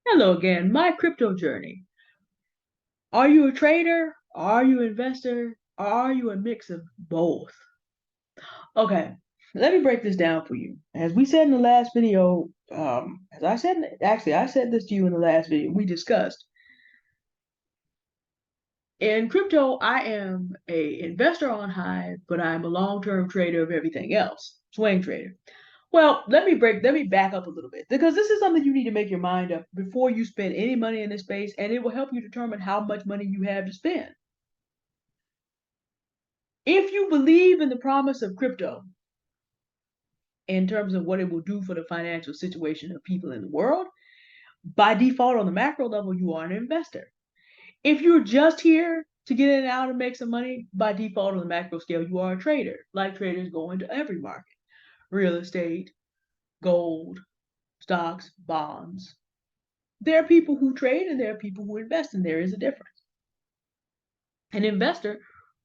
Hello again, my crypto journey. Are you a trader? Are you an investor? Are you a mix of both? Okay, let me break this down for you. As we said in the last video, as I said, actually, I said this to you in the last video, we discussed. In crypto, I am a investor on Hive, but I'm a long-term trader of everything else, swing trader. Well, let me back up a little bit because this is something you need to make your mind up before you spend any money in this space, and it will help you determine how much money you have to spend. If you believe in the promise of crypto in terms of what it will do for the financial situation of people in the world, by default on the macro level, you are an investor. If you're just here to get in and out and make some money, by default on the macro scale, you are a trader. Like traders go into every market, real estate, gold, stocks, bonds. There are people who trade and there are people who invest, and there is a difference. An investor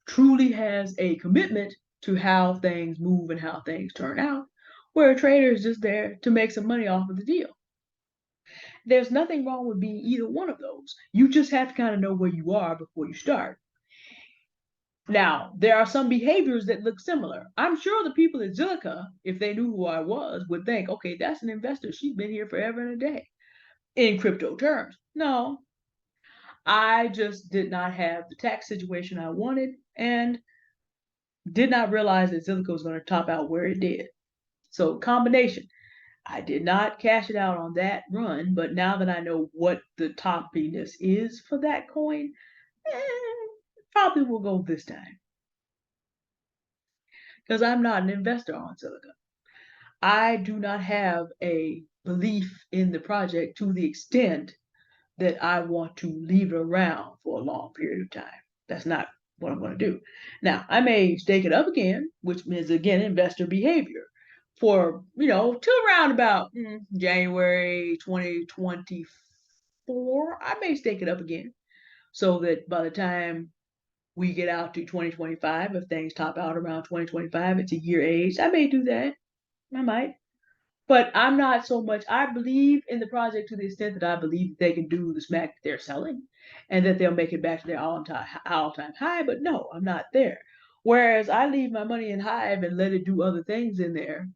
truly has a commitment to how things move and how things turn out, where a trader is just there to make some money off of the deal. There's nothing wrong with being either one of those. You just have to kind of know where you are before you start. Now, there are some behaviors that look similar. I'm sure the people at Zilliqa, if they knew who I was, would think, okay, that's an investor. She's been here forever and a day in crypto terms. No, I just did not have the tax situation I wanted and did not realize that Zilliqa was going to top out where it did. So combination. I did not cash it out on that run, but now that I know what the toppiness is for that coin, eh, probably will go this time because I'm not an investor on Zilliqa. I do not have a belief in the project to the extent that I want to leave it around for a long period of time. That's not what I'm going to do. Now, I may stake it up again, which means again investor behavior for, till around about January 2024. I may stake it up again so that by the time we get out to 2025, if things top out around 2025, it's a year age. I may do that. I might. But I'm not so much. I believe in the project to the extent that I believe that they can do the smack that they're selling, and that they'll make it back to their all-time high. But no, I'm not there. Whereas I leave my money in Hive and let it do other things in there,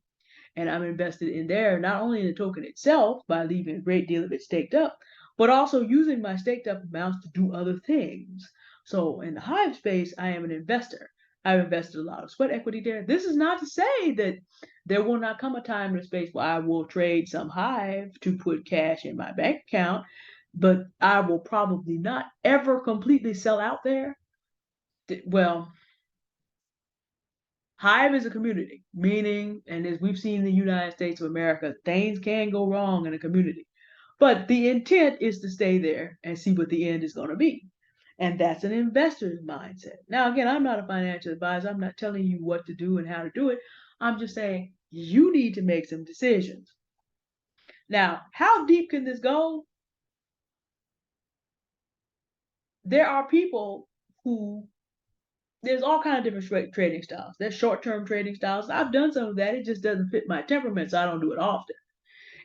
and I'm invested in there not only in the token itself by leaving a great deal of it staked up, but also using my staked up amounts to do other things. So in the Hive space, I am an investor. I've invested a lot of sweat equity there. This is not to say that there will not come a time in a space where I will trade some Hive to put cash in my bank account, but I will probably not ever completely sell out there. Well, Hive is a community, meaning, and as we've seen in the United States of America, things can go wrong in a community. But the intent is to stay there and see what the end is going to be. And that's an investor's mindset. Now, again, I'm not a financial advisor. I'm not telling you what to do and how to do it. I'm just saying you need to make some decisions. Now, how deep can this go? There are people who there's all kind of different trading styles. There's short-term trading styles. I've done some of that. It just doesn't fit my temperament, so I don't do it often.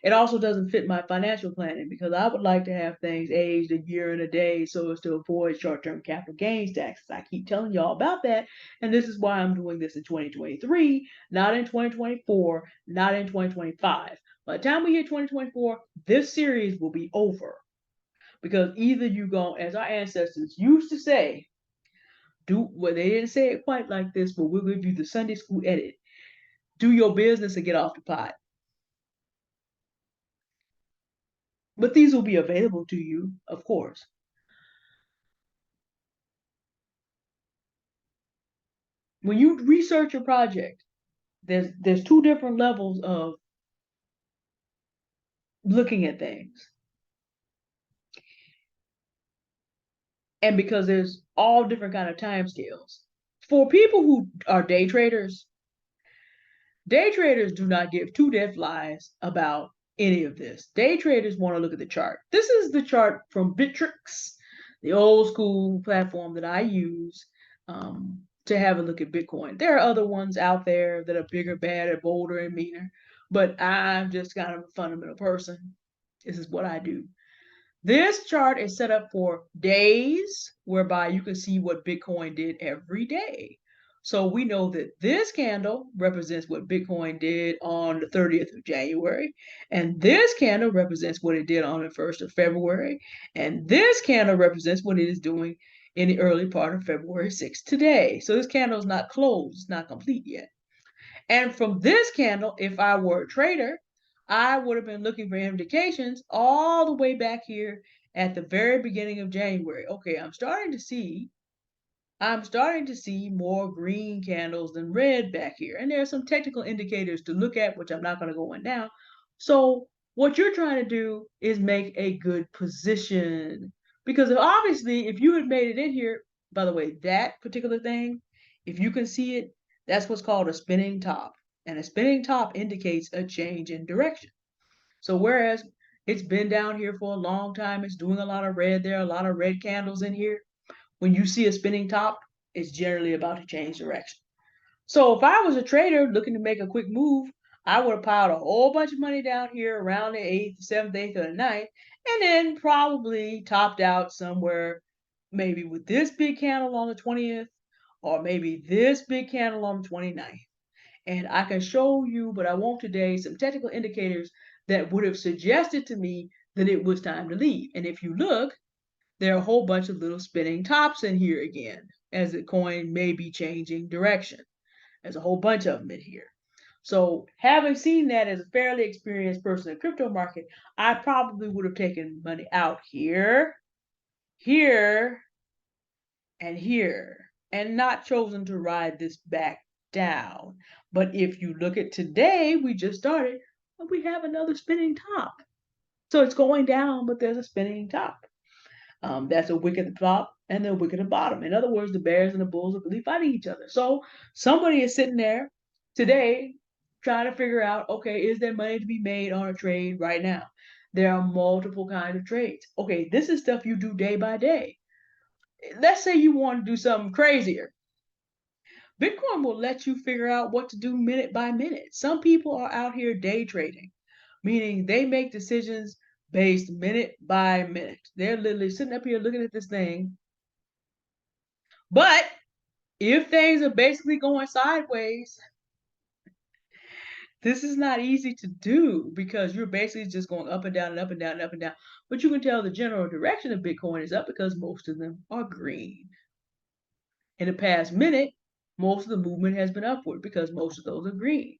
It also doesn't fit my financial planning because I would like to have things aged a year and a day so as to avoid short-term capital gains taxes. I keep telling y'all about that, and this is why I'm doing this in 2023, not in 2024, not in 2025. By the time we hit 2024, this series will be over because either you go, as our ancestors used to say, do well, they didn't say it quite like this, but we'll give you the Sunday school edit. Do your business and get off the pot. But these will be available to you, of course. When you research a project, there's two different levels of looking at things. And because there's all different kind of time scales. For people who are day traders do not give two dead flies about any of this. Day traders want to look at the chart. This is the chart from Bittrex, the old school platform that I use to have a look at Bitcoin. There are other ones out there that are bigger, badder, bolder, and meaner, but I'm just kind of a fundamental person. This is what I do. This chart is set up for days, whereby you can see what Bitcoin did every day. So we know that this candle represents what Bitcoin did on the 30th of January, and this candle represents what it did on the 1st of February, and this candle represents what it is doing in the early part of February 6th today. So this candle is not closed, it's not complete yet. And from this candle, if I were a trader, I would have been looking for indications all the way back here at the very beginning of January. Okay, I'm starting to see more green candles than red back here. And there are some technical indicators to look at, which I'm not going to go in now. So what you're trying to do is make a good position. Because obviously, if you had made it in here, by the way, that particular thing, if you can see it, that's what's called a spinning top. And a spinning top indicates a change in direction. So whereas it's been down here for a long time, it's doing a lot of red, there are a lot of red candles in here. When you see a spinning top, it's generally about to change direction. So if I was a trader looking to make a quick move, I would have piled a whole bunch of money down here around the 8th, 7th, 8th, or the 9th, and then probably topped out somewhere maybe with this big candle on the 20th, or maybe this big candle on the 29th. And I can show you, but I won't today, some technical indicators that would have suggested to me that it was time to leave. And if you look, there are a whole bunch of little spinning tops in here again, as the coin may be changing direction. There's a whole bunch of them in here. So having seen that as a fairly experienced person in the crypto market, I probably would have taken money out here, here, and here, and not chosen to ride this back down. But if you look at today, we just started, we have another spinning top. So it's going down, but there's a spinning top. That's a wick at the top and a wick at the bottom. In other words, the bears and the bulls are really fighting each other. So somebody is sitting there today trying to figure out, okay, is there money to be made on a trade right now? There are multiple kinds of trades. Okay, this is stuff you do day by day. Let's say you want to do something crazier. Bitcoin will let you figure out what to do minute by minute. Some people are out here day trading, meaning they make decisions based minute by minute. They're literally sitting up here looking at this thing. But if things are basically going sideways, this is not easy to do because you're basically just going up and down and up and down and up and down. But you can tell the general direction of Bitcoin is up because most of them are green. In the past minute, most of the movement has been upward because most of those are green.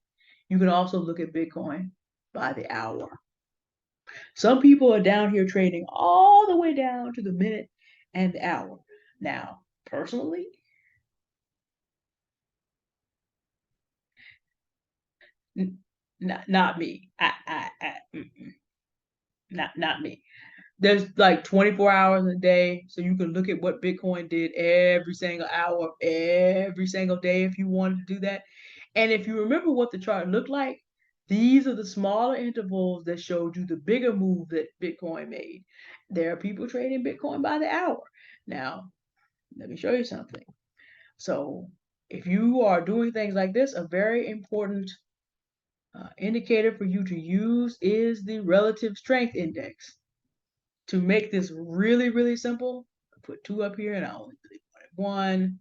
You can also look at Bitcoin by the hour. Some people are down here trading all the way down to the minute and the hour. Now, personally, not me. Not me. There's like 24 hours a day, so you can look at what Bitcoin did every single hour, every single day if you wanted to do that. And if you remember what the chart looked like, these are the smaller intervals that showed you the bigger move that Bitcoin made. There are people trading Bitcoin by the hour. Now, let me show you something. So if you are doing things like this, a very important indicator for you to use is the relative strength index. To make this really, really simple, I put 2 up here and I only really wanted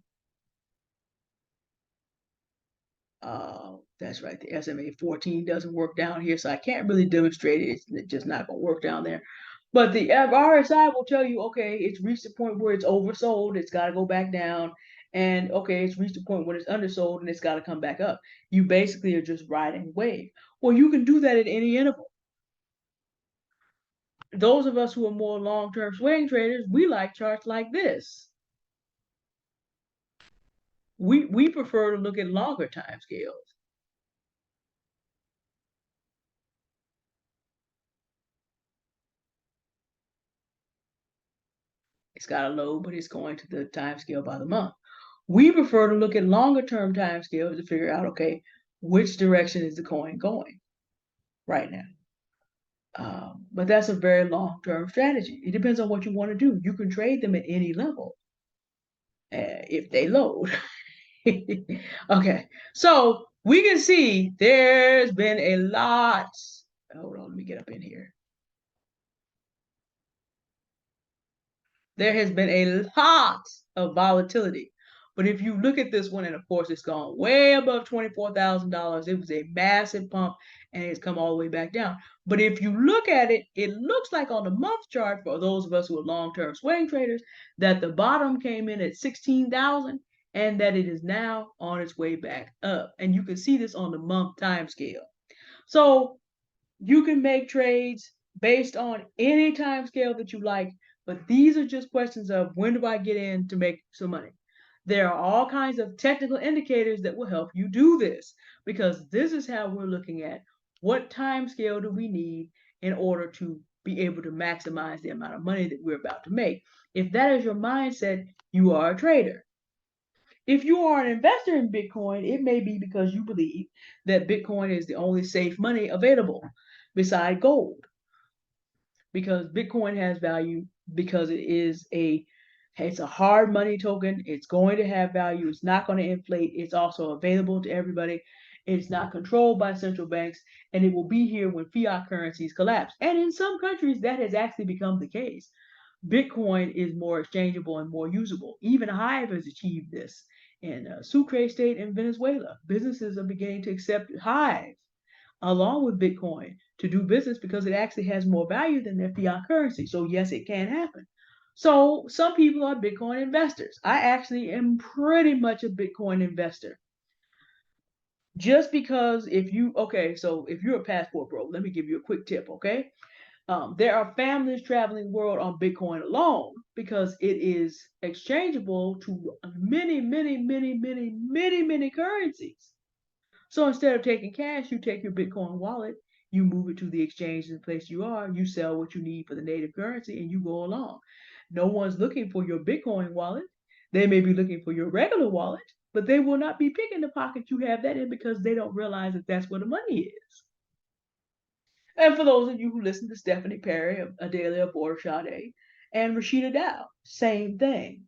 1. That's right, the SMA 14 doesn't work down here, so I can't really demonstrate it. It's just not going to work down there. But the RSI will tell you, okay, it's reached a point where it's oversold, it's got to go back down. And okay, it's reached a point when it's undersold and it's got to come back up. You basically are just riding wave. Well, you can do that at any interval. Those of us who are more long-term swing traders, we like charts like this. We prefer to look at longer time scales. It's got a load, but it's going to the time scale by the month. We prefer to look at longer term time scales to figure out, okay, which direction is the coin going right now. But that's a very long-term strategy. It depends on what you want to do. You can trade them at any level if they load. Okay, so we can see there's been a lot. Hold on, let me get up in here. There has been a lot of volatility. But if you look at this one, and of course it's gone way above $24,000, it was a massive pump and it's come all the way back down. But if you look at it, it looks like on the month chart for those of us who are long-term swing traders that the bottom came in at 16,000 and that it is now on its way back up. And you can see this on the month time scale. So you can make trades based on any time scale that you like, but these are just questions of when do I get in to make some money? There are all kinds of technical indicators that will help you do this because this is how we're looking at what time scale do we need in order to be able to maximize the amount of money that we're about to make. If that is your mindset, you are a trader. If you are an investor in Bitcoin, it may be because you believe that Bitcoin is the only safe money available beside gold. Because Bitcoin has value because it's a hard money token. It's going to have value. It's not going to inflate. It's also available to everybody. It's not controlled by central banks, and it will be here when fiat currencies collapse. And in some countries, that has actually become the case. Bitcoin is more exchangeable and more usable. Even Hive has achieved this in Sucre State in Venezuela. Businesses are beginning to accept Hive along with Bitcoin to do business because it actually has more value than their fiat currency. So yes, it can happen. So some people are Bitcoin investors. I actually am pretty much a Bitcoin investor. Just because if you're a passport bro, let me give you a quick tip, okay? There are families traveling the world on Bitcoin alone because it is exchangeable to many, many, many, many, many, many currencies. So instead of taking cash, you take your Bitcoin wallet, you move it to the exchange in the place you are, you sell what you need for the native currency, and you go along. No one's looking for your Bitcoin wallet. They may be looking for your regular wallet, but they will not be picking the pocket you have that in because they don't realize that that's where the money is. And for those of you who listen to Stephanie Perry, Adelia Borshade, and Rashida Dow, same thing.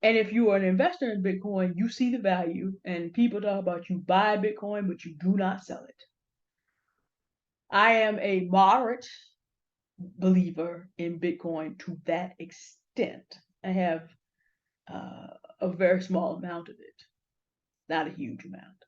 And if you are an investor in Bitcoin, you see the value, and people talk about you buy Bitcoin, but you do not sell it. I am a moderate believer in Bitcoin to that extent. I have a very small amount of it, not a huge amount,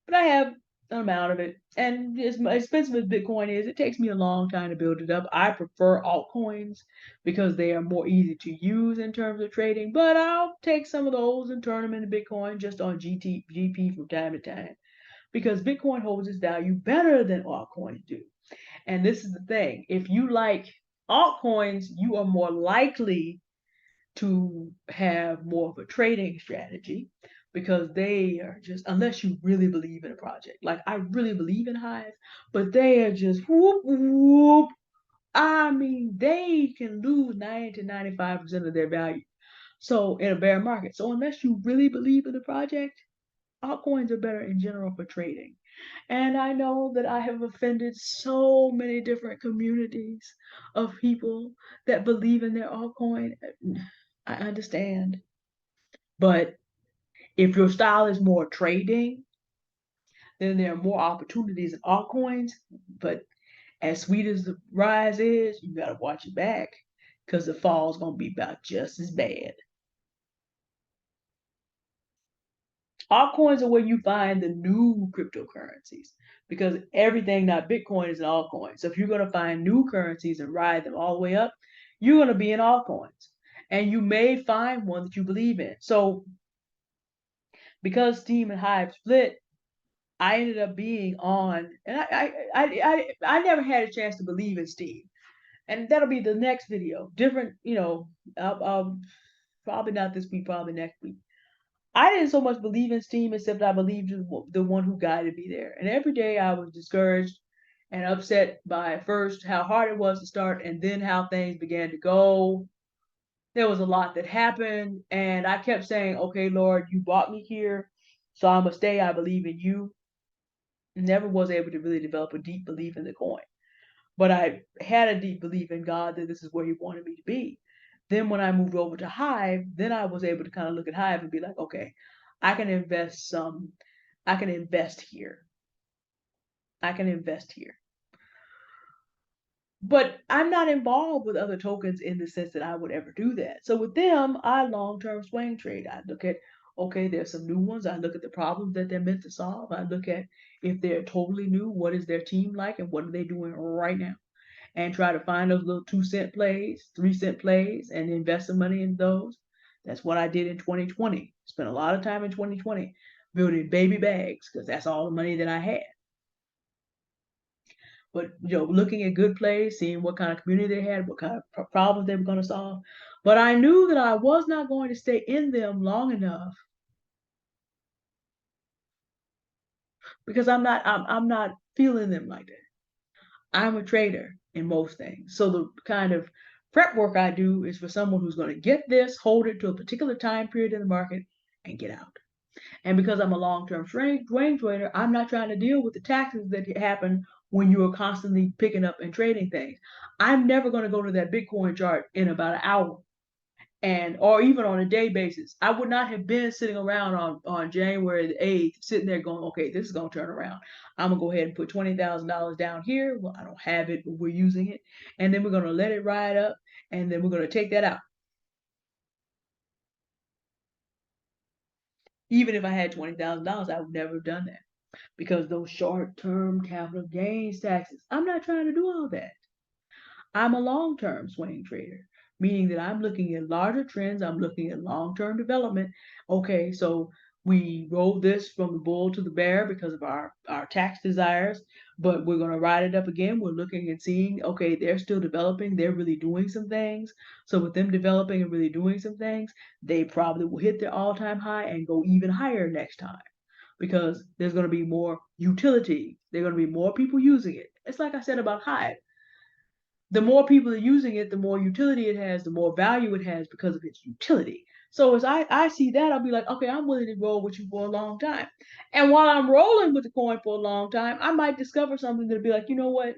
but I have an amount of it. And as expensive as Bitcoin is, it takes me a long time to build it up. I prefer altcoins because they are more easy to use in terms of trading, but I'll take some of those and turn them into Bitcoin just on GP from time to time because Bitcoin holds its value better than altcoins do. And this is the thing, if you like altcoins, you are more likely to have more of a trading strategy because they are just, unless you really believe in a project. Like I really believe in Hive, but they are just whoop, whoop. I mean, they can lose 90 to 95% of their value. So in a bear market. So unless you really believe in the project, altcoins are better in general for trading. And I know that I have offended so many different communities of people that believe in their altcoin. I understand. But if your style is more trading, then there are more opportunities in altcoins. But as sweet as the rise is, you got to watch your back because the fall is going to be about just as bad. Altcoins are where you find the new cryptocurrencies because everything not Bitcoin is an altcoin. So if you're going to find new currencies and ride them all the way up, you're going to be in altcoins. And you may find one that you believe in. So because Steem and Hive split, I ended up being on, and I never had a chance to believe in Steem. And that'll be the next video. Different, probably not this week, probably next week. I didn't so much believe in Steem except I believed in the one who guided me there. And every day I was discouraged and upset by first how hard it was to start and then how things began to go. There was a lot that happened and I kept saying, okay, Lord, you brought me here, so I'm gonna stay. I believe in you. Never was able to really develop a deep belief in the coin. But I had a deep belief in God that this is where he wanted me to be. Then when I moved over to Hive, then I was able to kind of look at Hive and be like, okay, I can invest I can invest here. I can invest here. But I'm not involved with other tokens in the sense that I would ever do that. So with them, I long-term swing trade. I look at, okay, there's some new ones. I look at the problems that they're meant to solve. I look at if they're totally new, what is their team like and what are they doing right now? And try to find those little 2 cent plays, 3 cent plays, and invest some money in those. That's what I did in 2020. Spent a lot of time in 2020 building baby bags because that's all the money that I had. But looking at good plays, seeing what kind of community they had, what kind of problems they were going to solve. But I knew that I was not going to stay in them long enough because I'm not feeling them like that. I'm a trader in most things. So the kind of prep work I do is for someone who's going to get this, hold it to a particular time period in the market, and get out. And because I'm a long-term swing trader, I'm not trying to deal with the taxes that happen when you are constantly picking up and trading things. I'm never going to go to that Bitcoin chart in about an hour and or even on a day basis. I would not have been sitting around on January the 8th, sitting there going, okay, this is gonna turn around. I'm gonna go ahead and put $20,000 down here. Well, I don't have it, but we're using it. And then we're gonna let it ride up and then we're gonna take that out. Even if I had $20,000, I would never have done that because those short-term capital gains taxes, I'm not trying to do all that. I'm a long-term swing trader, meaning that I'm looking at larger trends. I'm looking at long-term development. Okay, so we rolled this from the bull to the bear because of our tax desires, but we're going to ride it up again. We're looking and seeing, okay, they're still developing. They're really doing some things. So with them developing and really doing some things, they probably will hit their all-time high and go even higher next time because there's going to be more utility. There are going to be more people using it. It's like I said about Hive, the more people are using it, the more utility it has, the more value it has because of its utility. So as I see that, I'll be like, okay, I'm willing to roll with you for a long time. And while I'm rolling with the coin for a long time, I might discover something that'll be like, you know what?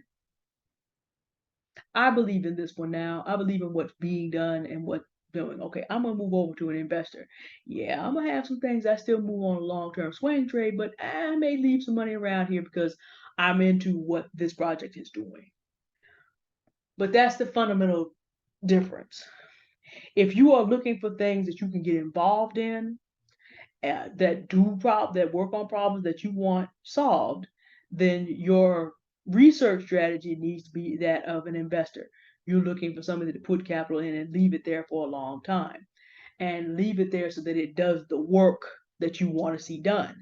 I believe in this one now. I believe in what's being done and what's doing. Okay, I'm gonna move over to an investor. Yeah, I'm gonna have some things I still move on a long-term swing trade, but I may leave some money around here because I'm into what this project is doing. But that's the fundamental difference. If you are looking for things that you can get involved in, that work on problems that you want solved, then your research strategy needs to be that of an investor. You're looking for somebody to put capital in and leave it there for a long time, and leave it there so that it does the work that you want to see done,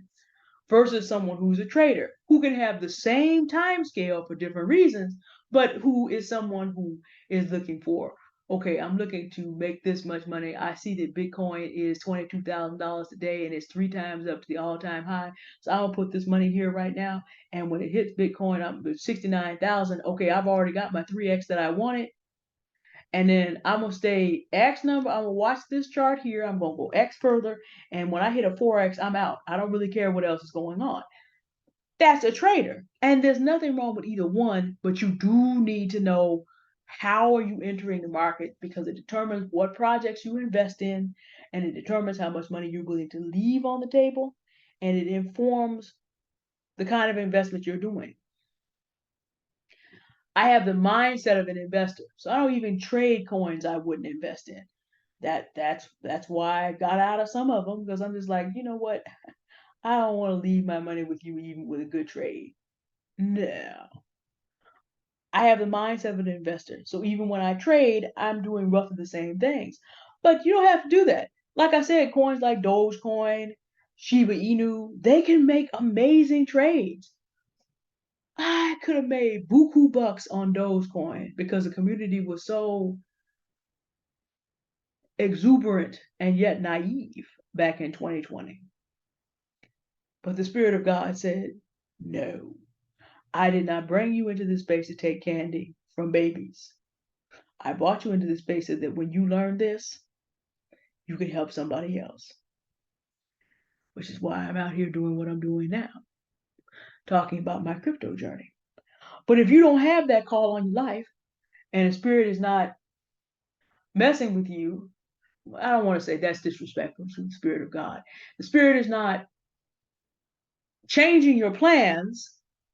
versus someone who's a trader who can have the same time scale for different reasons, but who is someone who is looking for, okay, I'm looking to make this much money. I see that Bitcoin is $22,000 today and it's 3 times up to the all-time high. So I'll put this money here right now. And when it hits Bitcoin, I'm at 69,000. Okay, I've already got my 3x that I wanted. And then I'm gonna stay X number. I'm gonna watch this chart here. I'm gonna go X further. And when I hit a 4x, I'm out. I don't really care what else is going on. That's a trader. And there's nothing wrong with either one, but you do need to know how are you entering the market because it determines what projects you invest in and it determines how much money you're willing to leave on the table and it informs the kind of investment you're doing. I have the mindset of an investor. So I don't even trade coins I wouldn't invest in. That's why I got out of some of them because I'm just like, you know what? I don't want to leave my money with you even with a good trade. No. I have the mindset of an investor. So even when I trade, I'm doing roughly the same things. But you don't have to do that. Like I said, coins like Dogecoin, Shiba Inu, they can make amazing trades. I could have made buku bucks on Dogecoin because the community was so exuberant and yet naive back in 2020. But the Spirit of God said, no, I did not bring you into this space to take candy from babies. I brought you into this space so that when you learn this, you can help somebody else, which is why I'm out here doing what I'm doing now, talking about my crypto journey. But if you don't have that call on your life and the Spirit is not messing with you, I don't want to say that's disrespectful to the Spirit of God. The Spirit is not changing your plans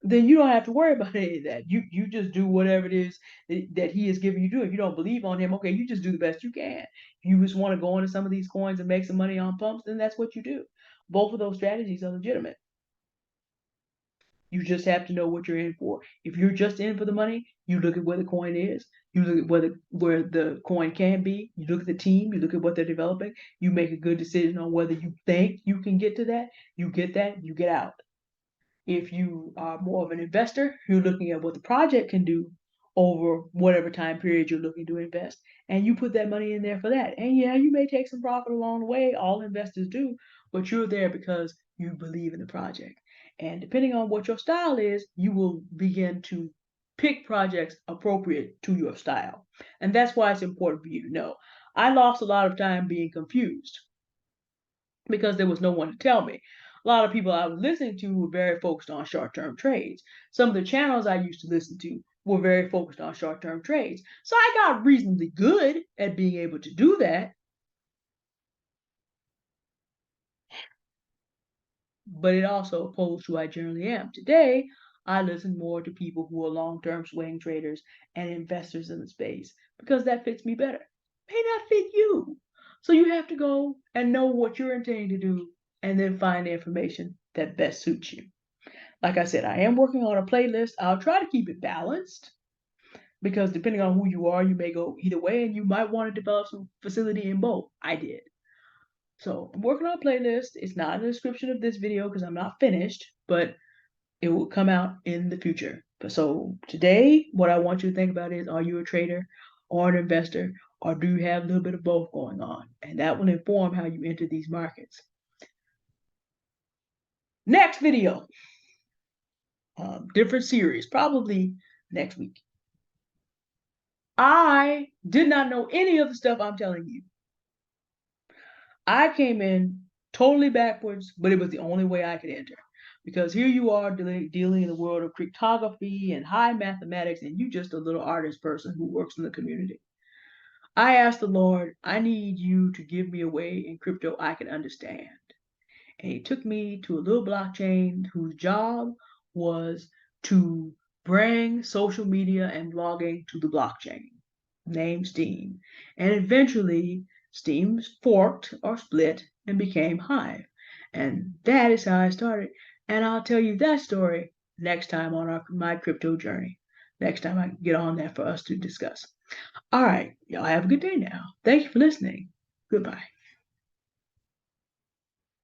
then you don't have to worry about any of that. You just do whatever it is that he is giving you to do. If you don't believe on him, okay, you just do the best you can. If you just want to go into some of these coins and make some money on pumps, then that's what you do. Both of those strategies are legitimate. You just have to know what you're in for. If you're just in for the money, you look at where the coin is. You look at where the coin can be. You look at the team. You look at what they're developing. You make a good decision on whether you think you can get to that. You get that. You get out. If you are more of an investor, you're looking at what the project can do over whatever time period you're looking to invest, and you put that money in there for that. And yeah, you may take some profit along the way. All investors do, but you're there because you believe in the project. And depending on what your style is, you will begin to pick projects appropriate to your style. And that's why it's important for you to know. I lost a lot of time being confused because there was no one to tell me. A lot of people I was listening to were very focused on short-term trades. Some of the channels I used to listen to were very focused on short-term trades. So I got reasonably good at being able to do that, but it also opposed who I generally am. Today, I listen more to people who are long-term swing traders and investors in the space because that fits me better. May not fit you. So you have to go and know what you're intending to do and then find the information that best suits you. Like I said, I am working on a playlist. I'll try to keep it balanced because depending on who you are, you may go either way and you might want to develop some facility in both. I did. So I'm working on a playlist. It's not in the description of this video because I'm not finished, but it will come out in the future. So today, what I want you to think about is, are you a trader or an investor, or do you have a little bit of both going on? And that will inform how you enter these markets. Next video, different series, probably next week. I did not know any of the stuff I'm telling you. I came in totally backwards, but it was the only way I could enter. Because here you are dealing in the world of cryptography and high mathematics, and you just a little artist person who works in the community. I asked the Lord, I need you to give me a way in crypto I can understand. And he took me to a little blockchain whose job was to bring social media and blogging to the blockchain, named Steem. And eventually, Steem forked or split and became Hive. And that is how I started. And I'll tell you that story next time on my crypto journey. Next time I get on there for us to discuss. All right, y'all have a good day now. Thank you for listening. Goodbye.